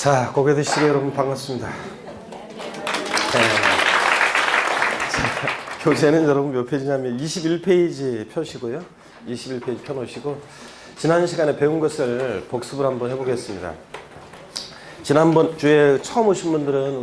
자, 고개 드시고 여러분 반갑습니다. 자, 교재는 여러분 몇 페이지냐면 21페이지 펴시고요. 21페이지 펴놓으시고 지난 시간에 배운 것을 복습을 한번 해보겠습니다. 지난번 주에 처음 오신 분들은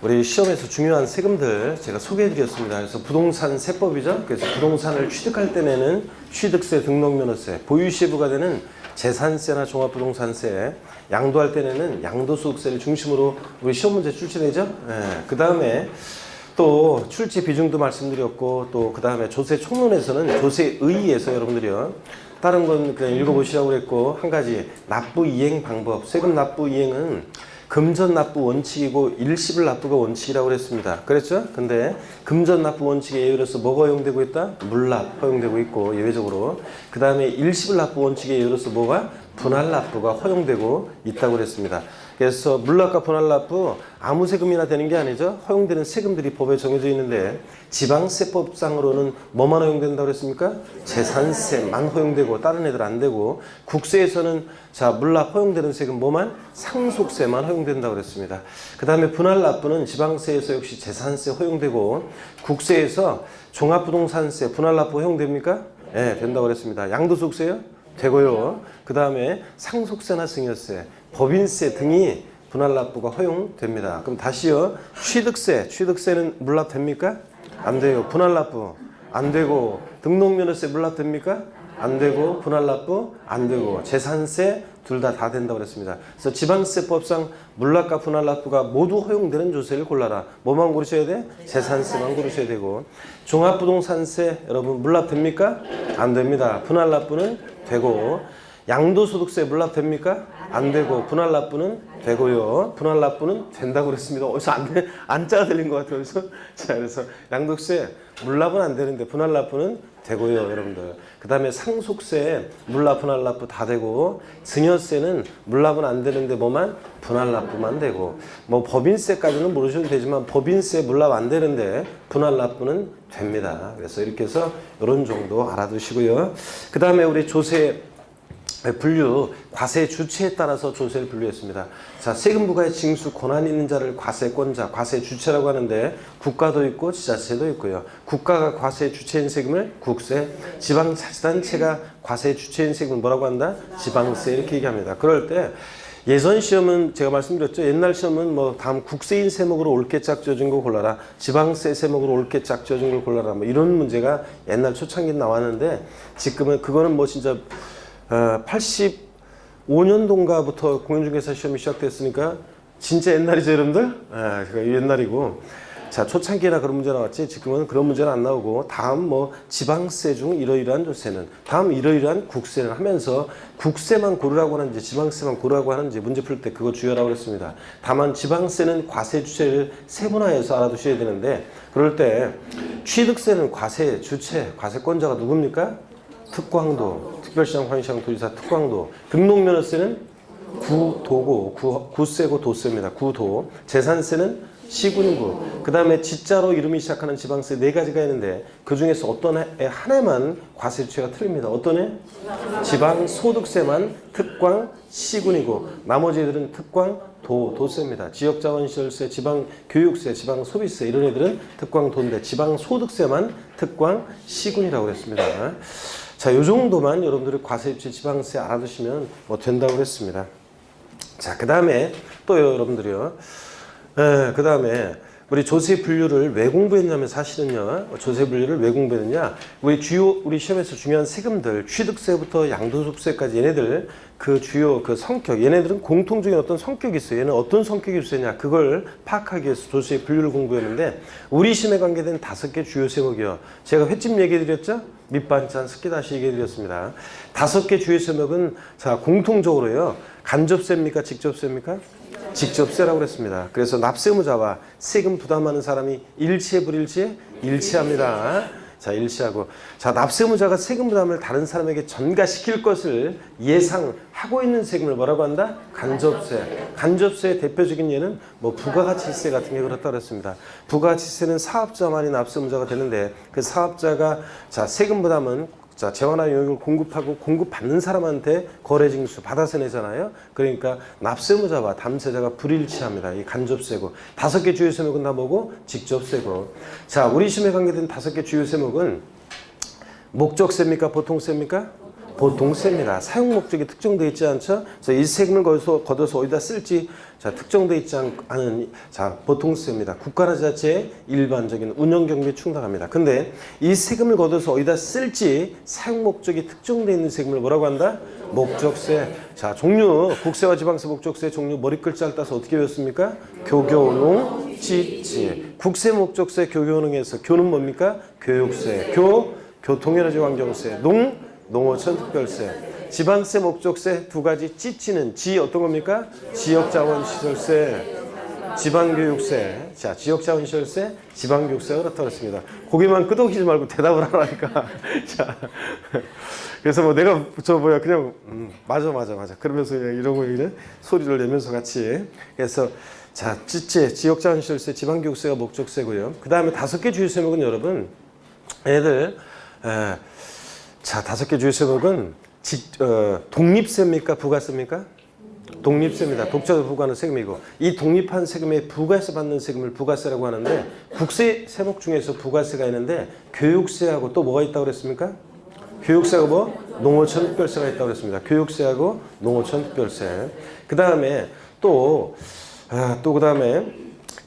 우리 시험에서 중요한 세금들 제가 소개해드렸습니다. 그래서 부동산 세법이죠. 그래서 부동산을 취득할 때 내는 취득세, 등록면허세, 보유시에 부과되는 재산세나 종합부동산세, 양도할 때 내는 양도소득세를 중심으로 우리 시험 문제 출제되죠. 그 다음에 또 출제 비중도 말씀드렸고, 또 그 다음에 조세 총론에서는 조세의에서 여러분들이요, 다른 건 그냥 읽어보시라고 그랬고, 한 가지 납부 이행 방법, 세금 납부 이행은 금전 납부 원칙이고 일시불 납부가 원칙이라고 그랬습니다. 그랬죠? 근데 금전 납부 원칙의 예외로서 뭐가 허용되고 있다? 물납 허용되고 있고, 예외적으로. 그 다음에 일시불 납부 원칙의 예외로서 뭐가? 분할 납부가 허용되고 있다고 그랬습니다. 그래서 물납과 분할 납부 아무 세금이나 되는 게 아니죠. 허용되는 세금들이 법에 정해져 있는데, 지방세법상으로는 뭐만 허용된다고 그랬습니까? 재산세만 허용되고 다른 애들 안 되고, 국세에서는 자 물납 허용되는 세금 뭐만? 상속세만 허용된다고 그랬습니다. 그 다음에 분할 납부는 지방세에서 역시 재산세 허용되고, 국세에서 종합부동산세 분할 납부 허용됩니까? 네, 된다고 그랬습니다. 양도소득세요? 되고요. 그 다음에 상속세나 증여세, 법인세 등이 분할 납부가 허용됩니다. 그럼 다시요. 취득세는 물납 됩니까? 안 돼요. 분할 납부 안 되고, 등록면허세 물납 됩니까? 안 되고, 분할 납부 안 되고, 재산세 둘 다 된다고 그랬습니다. 그래서 지방세법상 물납과 분할 납부가 모두 허용되는 조세를 골라라. 뭐만 고르셔야 돼? 재산세만 고르셔야 되고, 종합부동산세 여러분 물납 됩니까? 안 됩니다. 분할 납부는 되고, 양도소득세 물납 됩니까? 안 되고, 분할 납부는 되고요. 분할 납부는 된다고 그랬습니다. 어디서 안짜가 들린 것 같아요. 그래서 양도세 물납은 안 되는데 분할 납부는 되고요, 여러분들. 그 다음에 상속세 물납, 분할 납부 다 되고, 증여세는 물납은 안 되는데 뭐만? 분할 납부만 되고, 뭐 법인세까지는 모르셔도 되지만 법인세 물납 안 되는데 분할 납부는 됩니다. 그래서 이렇게 해서 이런 정도 알아두시고요. 그 다음에 우리 조세 분류, 과세 주체에 따라서 조세를 분류했습니다. 자, 세금 부과의 징수 권한 있는 자를 과세권자, 과세 주체라고 하는데, 국가도 있고 지자체도 있고요. 국가가 과세 주체인 세금을 국세, 지방자치단체가 과세 주체인 세금을 뭐라고 한다? 지방세, 이렇게 얘기합니다. 그럴 때 예전 시험은 제가 말씀드렸죠. 옛날 시험은 뭐 다음 국세인 세목으로 옳게 짝지어진 거 골라라, 지방세 세목으로 옳게 짝지어진 걸 골라라, 뭐 이런 문제가 옛날 초창기에 나왔는데, 지금은 그거는 뭐 진짜 85년도인가부터 공인중개사 시험이 시작됐으니까 진짜 옛날이죠, 여러분들? 옛날이고. 자, 초창기에나 그런 문제 나왔지, 지금은 그런 문제는 안 나오고, 다음 뭐 지방세 중 이러이러한 조세는, 다음 이러이러한 국세는 하면서 국세만 고르라고 하는지 지방세만 고르라고 하는지 문제 풀 때 그거 주의하라고 했습니다. 다만 지방세는 과세 주체를 세분화해서 알아두셔야 되는데, 그럴 때 취득세는 과세 주체, 과세권자가 누굽니까? 특광도, 특별시장, 관시장, 도지사, 특광도. 등록면허세는 구도고, 구세고 도세입니다. 구도. 재산세는 시군구. 그 다음에 지자로 이름이 시작하는 지방세 4가지가 있는데, 그 중에서 어떤 애 하나만 과세 주체가 틀립니다. 어떤 애? 지방소득세만 특광 시군이고, 나머지 애들은 특광 도세입니다. 지역자원시설세, 지방교육세, 지방소비세, 이런 애들은 특광 도인데, 지방소득세만 특광 시군이라고 그랬습니다. 자, 요 정도만 여러분들이 과세주체 지방세 알아두시면 뭐 된다고 그랬습니다. 자, 그 다음에 또 여러분들이요. 그 다음에 우리 조세 분류를 왜 공부했냐면, 사실은요, 조세 분류를 왜 공부했느냐, 우리 시험에서 중요한 세금들, 취득세부터 양도소득세까지 얘네들 그 주요 그 성격, 얘네들은 공통적인 어떤 성격이 있어요. 얘는 어떤 성격이 있으냐, 그걸 파악하기 위해서 조세 분류를 공부했는데, 우리 시험에 관계된 5개 주요 세목이요. 제가 횟집 얘기해드렸죠? 밑반찬 스키 다시 얘기해드렸습니다. 5개 주요 세목은 자, 공통적으로요, 간접세입니까? 직접세입니까? 직접세라고 그랬습니다. 그래서 납세무자와 세금 부담하는 사람이 일치해 불일치해? 일치합니다. 자, 일치하고. 자, 납세무자가 세금 부담을 다른 사람에게 전가시킬 것을 예상하고 있는 세금을 뭐라고 한다? 간접세. 간접세의 대표적인 예는 뭐 부가가치세 같은 게 그렇다고 그랬습니다. 부가가치세는 사업자만이 납세무자가 되는데, 그 사업자가 자, 세금 부담은 자, 재화나 용역을 공급하고 공급받는 사람한테 거래징수 받아서 내잖아요. 그러니까 납세무자와 담세자가 불일치합니다. 이 간접세고 5개 주요 세목은 다 뭐고? 직접세고. 자, 우리 시험에 관계된 5개 주요 세목은 목적세입니까? 보통세입니까? 보통세입니다. 사용 목적이 특정되어 있지 않죠? 그래서 이 세금을 걷어서 어디다 쓸지 자, 특정되어 있지 않은 자, 보통세입니다. 국가나 지자체의 일반적인 운영 경비에 충당합니다. 근데 이 세금을 걷어서 어디다 쓸지 사용 목적이 특정되어 있는 세금을 뭐라고 한다? 목적세. 자, 종류 국세와 지방세 목적세 종류 머리 글자를 따서 어떻게 배웠습니까? 교교농 지지. 국세 목적세 교교농에서 교는 뭡니까? 교육세. 교통에너지 환경세. 농어촌 특별세. 지방세 목적세 2가지 찌치는 지 어떤 겁니까? 지역자원시설세, 지방교육세. 자, 지역자원시설세, 지방교육세가 그렇다고 했습니다. 고개만 끄덕이지 말고 대답을 하라니까. 자, 그래서 뭐 내가 그냥 맞아 그러면서 그냥 이러고 이제 소리를 내면서 같이. 그래서 자, 찌치 지역자원시설세, 지방교육세가 목적세고요. 그 다음에 5개 주요 세목은 여러분 애들 자, 5개 주요 세목은 독립세입니까? 부가세입니까? 독립세입니다. 독자적 부과하는 세금이고 이 독립한 세금에 부과해서 받는 세금을 부가세라고 하는데 국세 세목 중에서 부가세가 있는데 교육세하고 또 뭐가 있다고 그랬습니까? 교육세하고 뭐? 농어촌 특별세가 있다고 그랬습니다. 교육세하고 농어촌 특별세. 그 다음에 또 그 다음에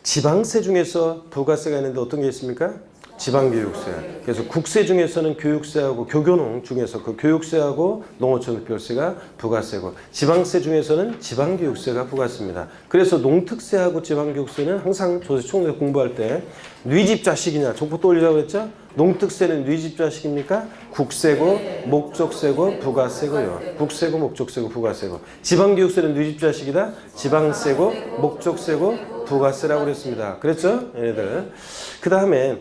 지방세 중에서 부가세가 있는데 어떤 게 있습니까? 지방교육세. 그래서 국세 중에서는 교육세하고 교교농 중에서 그 교육세하고 농어촌 특별세가 부가세고 지방세 중에서는 지방교육세가 부가세입니다. 그래서 농특세하고 지방교육세는 항상 조세총회 공부할 때 뉘집 자식이냐 족보 떠올리라고 했죠? 농특세는 뉘집 자식입니까? 국세고 목적세고 부가세고요. 국세고 목적세고 부가세고. 지방교육세는 뉘집 자식이다. 지방세고 목적세고 부가세라고 그랬습니다. 그랬죠? 얘네들. 그 다음에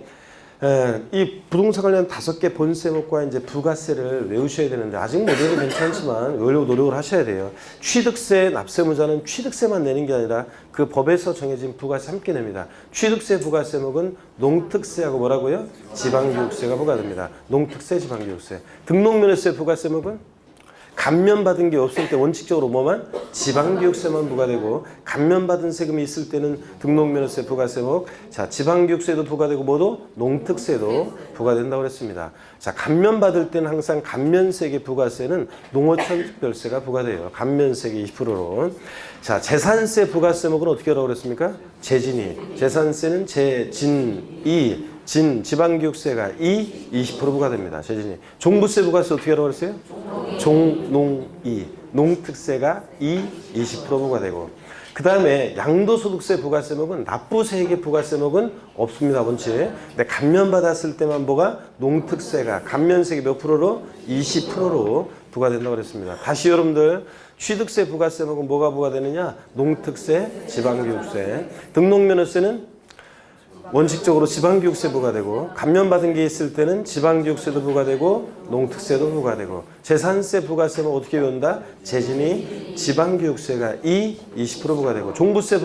이 부동산 관련 5개 본세목과 이제 부가세를 외우셔야 되는데 아직 못 외워도 괜찮지만 외우려고 노력을 하셔야 돼요. 취득세 납세무자는 취득세만 내는 게 아니라 그 법에서 정해진 부가세 함께 냅니다. 취득세 부가세목은 농특세하고 뭐라고요? 지방교육세가 부과됩니다. 농특세 지방교육세. 등록면허세 부가세목은 감면받은 게 없을 때 원칙적으로 뭐만? 지방교육세만 부과되고 감면받은 세금이 있을 때는 등록면허세 부가세목. 자, 지방교육세도 부과되고 뭐도? 농특세도 부과된다고 그랬습니다. 자, 감면받을 때는 항상 감면세계 부가세는 농어촌 특별세가 부과돼요. 감면세계 20%로. 자, 재산세 부가세목은 어떻게 하라고 그랬습니까? 재진이. 재산세는 재진이. 지방교육세가 20% 부과됩니다. 재진이. 종부세 부가세 어떻게 하라고 그랬어요? 종농이. 농특세가 20% 부과되고. 그 다음에 양도소득세 부가세목은 납부세액의 부가세목은 없습니다. 원칙. 근데 감면받았을 때만 뭐가? 농특세가 감면세액이 몇 프로로? 20%로 부과된다고 그랬습니다. 다시 여러분들 취득세 부가세목은 뭐가 부과되느냐? 농특세, 지방교육세. 등록면허세는 원칙적으로 지방교육세 부과되고 감면받은 게 있을 때는 지방교육세도 부과되고 농특세도 부과되고 재산세 부가세는 어떻게 외운다? 재진이 지방교육세가 20% 부과되고 종부세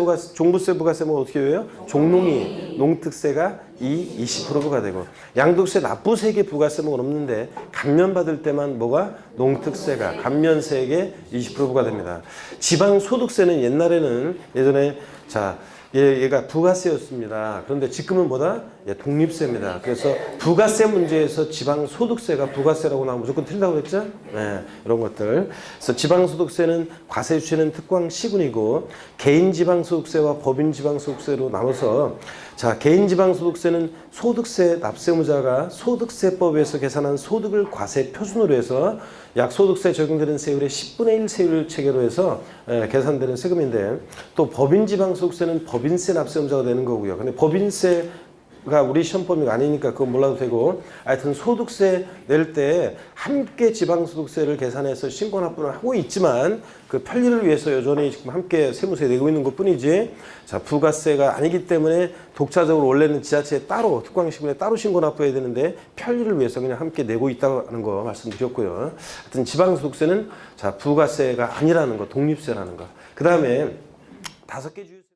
부가세는 어떻게 외워요? 종농이 농특세가 20% 부과되고 양도세 납부세액의 부가세는 없는데 감면받을 때만 뭐가? 농특세가 감면세액의 20% 부과됩니다. 지방소득세는 예전에 자 얘가 부가세였습니다. 그런데 지금은 뭐다? 독립세입니다. 그래서 부가세 문제에서 지방소득세가 부가세라고 나오면 무조건 틀린다고 그랬죠? 네, 이런 것들. 그래서 지방소득세는 과세 주체는 특광 시군이고 개인지방소득세와 법인지방소득세로 나눠서 자, 개인지방소득세는 소득세 납세무자가 소득세법에서 계산한 소득을 과세 표준으로 해서 약 소득세 적용되는 세율의 10분의 1 세율 체계로 해서 계산되는 세금인데 또 법인지방소득세는 법인세 납세무자가 되는 거고요. 근데 법인세가 우리 시험 범위가 아니니까 그건 몰라도 되고 하여튼 소득세 낼 때 함께 지방소득세를 계산해서 신고 납부를 하고 있지만 그 편리를 위해서 여전히 지금 함께 세무세 내고 있는 것 뿐이지 자 부가세가 아니기 때문에 독자적으로 원래는 지자체에 따로 특광시군에 따로 신고 납부해야 되는데 편리를 위해서 그냥 함께 내고 있다는 거 말씀드렸고요. 하여튼 지방소득세는 자 부가세가 아니라는 거 독립세라는 거. 그 다음에 5개 주요